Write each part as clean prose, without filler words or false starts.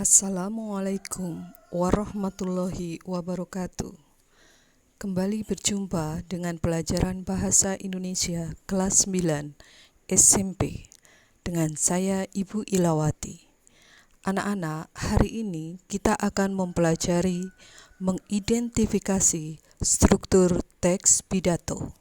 Assalamualaikum warahmatullahi wabarakatuh. Kembali berjumpa dengan pelajaran Bahasa Indonesia kelas 9 SMP dengan saya Ibu Ilawati. Anak-anak, hari ini kita akan mempelajari mengidentifikasi struktur teks pidato.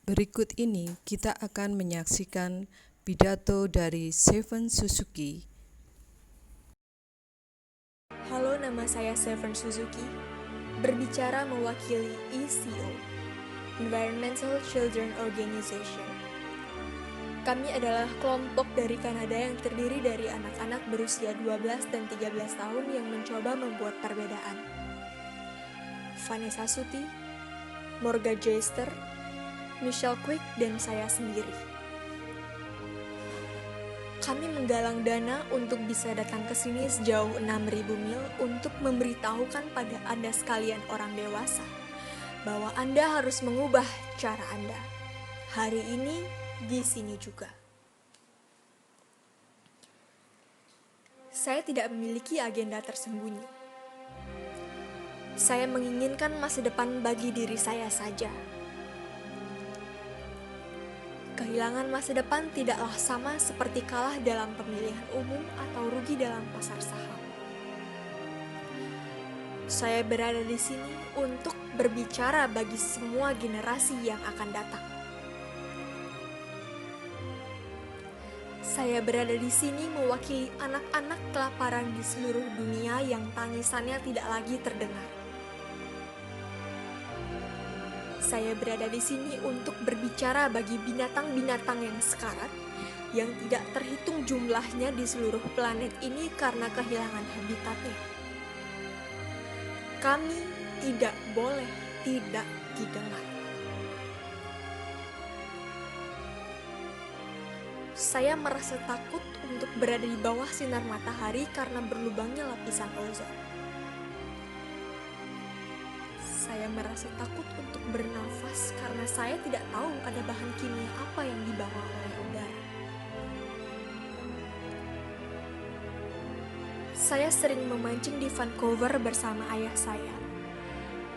Berikut ini kita akan menyaksikan pidato dari Seven Suzuki. Halo, nama saya Seven Suzuki, berbicara mewakili ECO, Environmental Children Organization. Kami adalah kelompok dari Kanada yang terdiri dari anak-anak berusia 12 dan 13 tahun yang mencoba membuat perbedaan. Vanessa Suti, Morga Jester, Michelle Quick, dan saya sendiri. Kami menggalang dana untuk bisa datang ke sini sejauh 6.000 mil untuk memberitahukan pada Anda sekalian orang dewasa bahwa Anda harus mengubah cara Anda. Hari ini di sini juga. Saya tidak memiliki agenda tersembunyi. Saya menginginkan masa depan bagi diri saya saja. Kehilangan masa depan tidaklah sama seperti kalah dalam pemilihan umum atau rugi dalam pasar saham. Saya berada di sini untuk berbicara bagi semua generasi yang akan datang. Saya berada di sini mewakili anak-anak kelaparan di seluruh dunia yang tangisannya tidak lagi terdengar. Saya berada di sini untuk berbicara bagi binatang-binatang yang sekarat, yang tidak terhitung jumlahnya di seluruh planet ini karena kehilangan habitatnya. Kami tidak boleh tidak didengar. Saya merasa takut untuk berada di bawah sinar matahari karena berlubangnya lapisan ozon. Saya merasa takut untuk bernafas karena saya tidak tahu ada bahan kimia apa yang dibawa oleh udara. Saya sering memancing di Vancouver bersama ayah saya.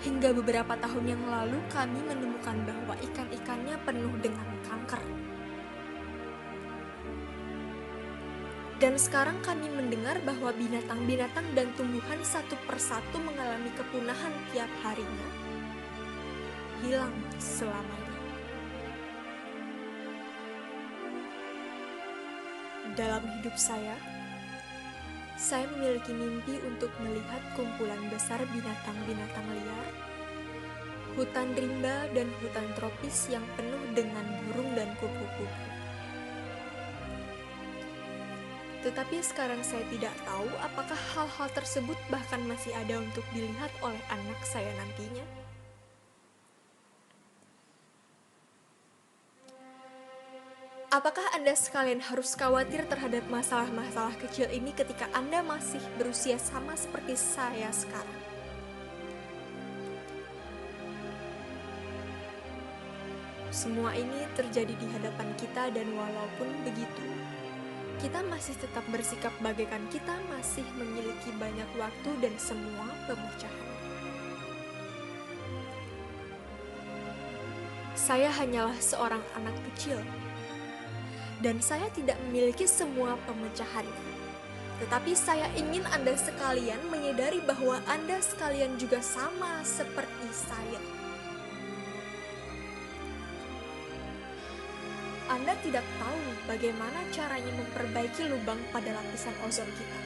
Hingga beberapa tahun yang lalu kami menemukan bahwa ikan-ikannya penuh dengan kanker. Dan sekarang kami mendengar bahwa binatang-binatang dan tumbuhan satu persatu mengalami kepunahan tiap harinya, hilang selamanya. Dalam hidup saya memiliki mimpi untuk melihat kumpulan besar binatang-binatang liar, hutan rimba dan hutan tropis yang penuh dengan burung dan kupu-kupu. Tetapi sekarang saya tidak tahu apakah hal-hal tersebut bahkan masih ada untuk dilihat oleh anak saya nantinya. Apakah Anda sekalian harus khawatir terhadap masalah-masalah kecil ini ketika Anda masih berusia sama seperti saya sekarang? Semua ini terjadi di hadapan kita dan walaupun begitu, kita masih tetap bersikap bagaikan kita masih memiliki banyak waktu dan semua pemecahan. Saya hanyalah seorang anak kecil, dan saya tidak memiliki semua pemecahannya. Tetapi saya ingin Anda sekalian menyadari bahwa Anda sekalian juga sama seperti saya. Anda tidak tahu bagaimana caranya memperbaiki lubang pada lapisan ozon kita.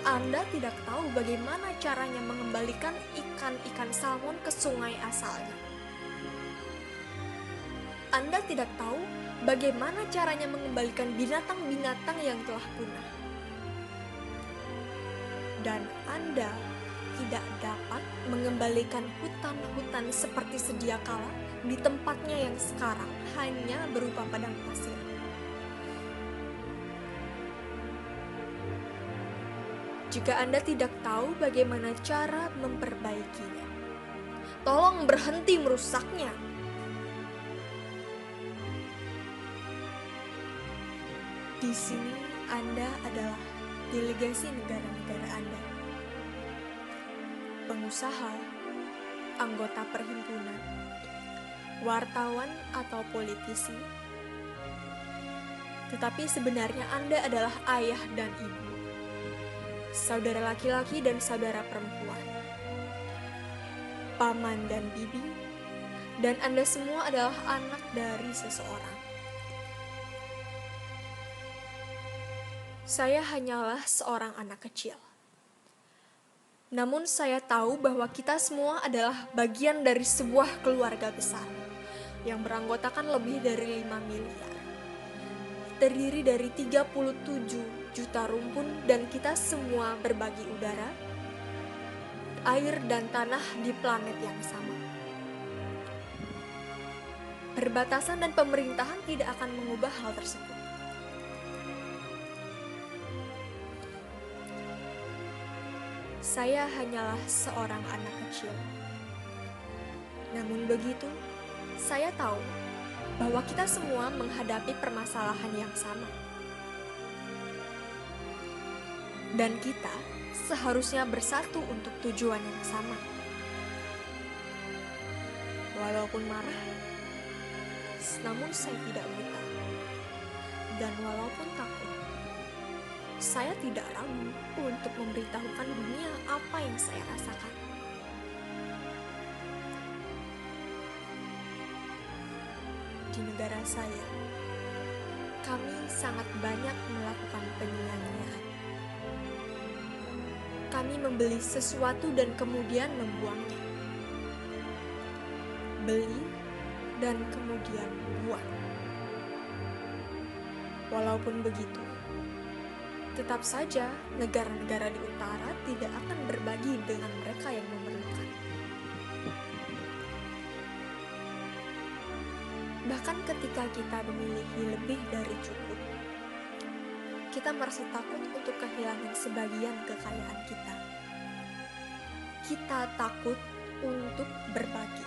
Anda tidak tahu bagaimana caranya mengembalikan ikan-ikan salmon ke sungai asalnya. Anda tidak tahu bagaimana caranya mengembalikan binatang-binatang yang telah punah. Dan Anda tidak dapat mengembalikan hutan-hutan seperti sedia kala di tempatnya yang sekarang hanya berupa padang pasir. Jika Anda tidak tahu bagaimana cara memperbaikinya, Tolong berhenti merusaknya. Di sini Anda adalah delegasi negara-negara Anda. Pengusaha, anggota perhimpunan, wartawan atau politisi. Tetapi sebenarnya Anda adalah ayah dan ibu, saudara laki-laki dan saudara perempuan, paman dan bibi, dan Anda semua adalah anak dari seseorang. Saya hanyalah seorang anak kecil. Namun saya tahu bahwa kita semua adalah bagian dari sebuah keluarga besar yang beranggotakan lebih dari 5 miliar. Terdiri dari 37 juta rumpun dan kita semua berbagi udara, air dan tanah di planet yang sama. Perbatasan dan pemerintahan tidak akan mengubah hal tersebut. Saya hanyalah seorang anak kecil. Namun begitu, saya tahu bahwa kita semua menghadapi permasalahan yang sama. Dan kita seharusnya bersatu untuk tujuan yang sama. Walaupun marah, namun saya tidak buta. Dan walaupun takut, saya tidak ragu untuk memberitahukan dunia apa yang saya rasakan. Di negara saya, kami sangat banyak melakukan penyia-nyiaan. Kami membeli sesuatu dan kemudian membuangnya. Beli dan kemudian buang. Walaupun begitu, tetap saja negara-negara di utara tidak akan berbagi dengan mereka yang memerlukan. Bahkan ketika kita memiliki lebih dari cukup, kita merasa takut untuk kehilangan sebagian kekayaan kita. Kita takut untuk berbagi.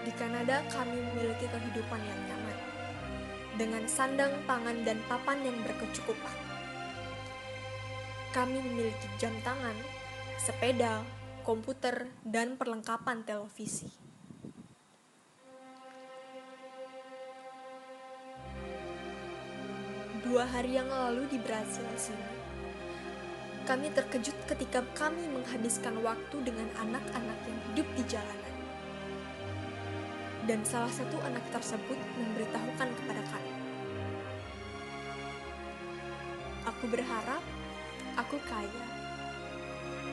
Di Kanada, kami memiliki kehidupan yang nyaman, dengan sandang, pangan, dan papan yang berkecukupan. Kami memiliki jam tangan, sepeda, komputer, dan perlengkapan televisi. Dua hari yang lalu di Brasil sini, kami terkejut ketika kami menghabiskan waktu dengan anak-anak yang hidup di jalanan. Dan salah satu anak tersebut memberitahukan kepada kami, "Aku berharap aku kaya,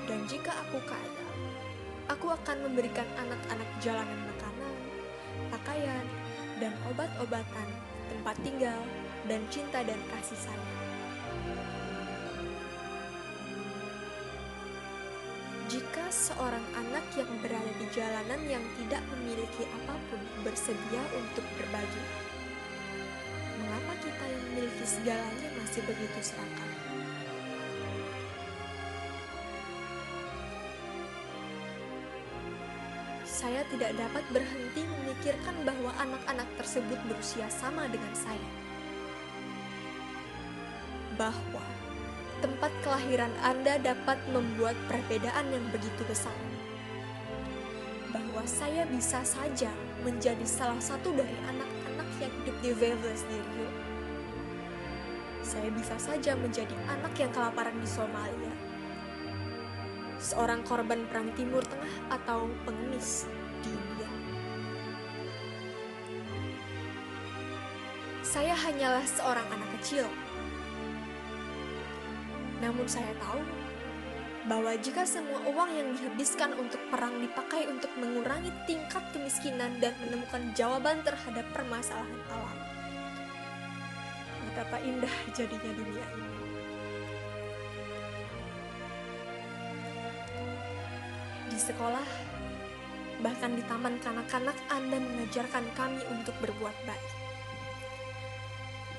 dan jika aku kaya, aku akan memberikan anak-anak jalanan makanan, pakaian, dan obat-obatan, tempat tinggal, dan cinta dan kasih sayang." Jika seorang anak yang berada di jalanan yang tidak memiliki apapun bersedia untuk berbagi, mengapa kita yang memiliki segalanya masih begitu serakah? Saya tidak dapat berhenti memikirkan bahwa anak-anak tersebut berusia sama dengan saya. Bahwa tempat kelahiran Anda dapat membuat perbedaan yang begitu besar. Bahwa saya bisa saja menjadi salah satu dari anak-anak yang hidup di Vegas di Rio. Saya bisa saja menjadi anak yang kelaparan di Somalia. Seorang korban perang Timur Tengah atau pengemis di India. Saya hanyalah seorang anak kecil. Namun saya tahu bahwa jika semua uang yang dihabiskan untuk perang dipakai untuk mengurangi tingkat kemiskinan dan menemukan jawaban terhadap permasalahan alam, betapa indah jadinya dunia ini. Di sekolah, bahkan di taman kanak-kanak, Anda mengajarkan kami untuk berbuat baik.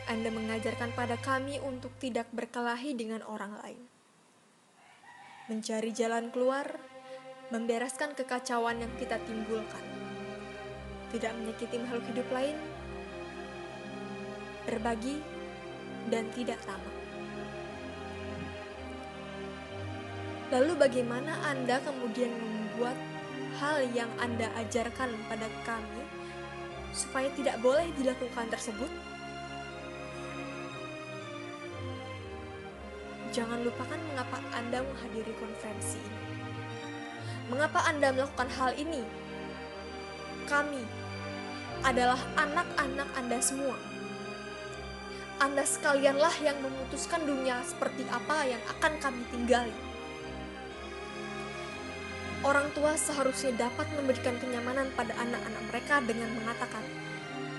Anda mengajarkan pada kami untuk tidak berkelahi dengan orang lain. mencari jalan keluar, membereskan kekacauan yang kita timbulkan, tidak menyakiti makhluk hidup lain, berbagi, dan tidak tamak. Lalu bagaimana Anda kemudian membuat hal yang Anda ajarkan pada kami supaya tidak boleh dilakukan tersebut? Jangan lupakan mengapa Anda menghadiri konferensi ini. Mengapa Anda melakukan hal ini? Kami adalah anak-anak Anda semua. Anda sekalianlah yang memutuskan dunia seperti apa yang akan kami tinggali. Orang tua seharusnya dapat memberikan kenyamanan pada anak-anak mereka dengan mengatakan,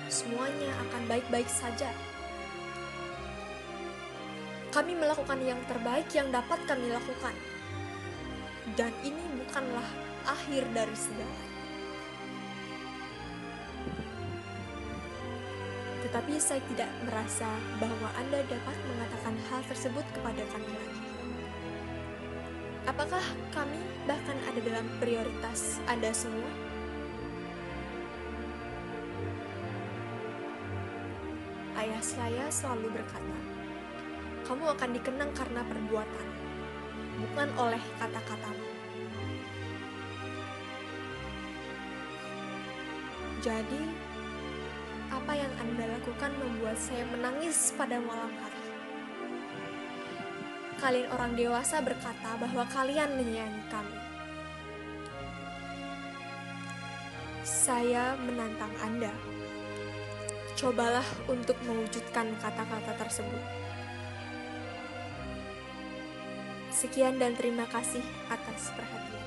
semuanya akan baik-baik saja. Kami melakukan yang terbaik yang dapat kami lakukan. Dan ini bukanlah akhir dari segala. Tetapi saya tidak merasa bahwa Anda dapat mengatakan hal tersebut kepada kami lagi. Apakah kami bahkan ada dalam prioritas Anda semua? Ayah saya selalu berkata, kamu akan dikenang karena perbuatan, bukan oleh kata-katamu. Jadi, apa yang Anda lakukan membuat saya menangis pada malam hari. Kalian orang dewasa berkata bahwa kalian menyayangi kami. Saya menantang Anda. Cobalah untuk mewujudkan kata-kata tersebut. Sekian dan terima kasih atas perhatian.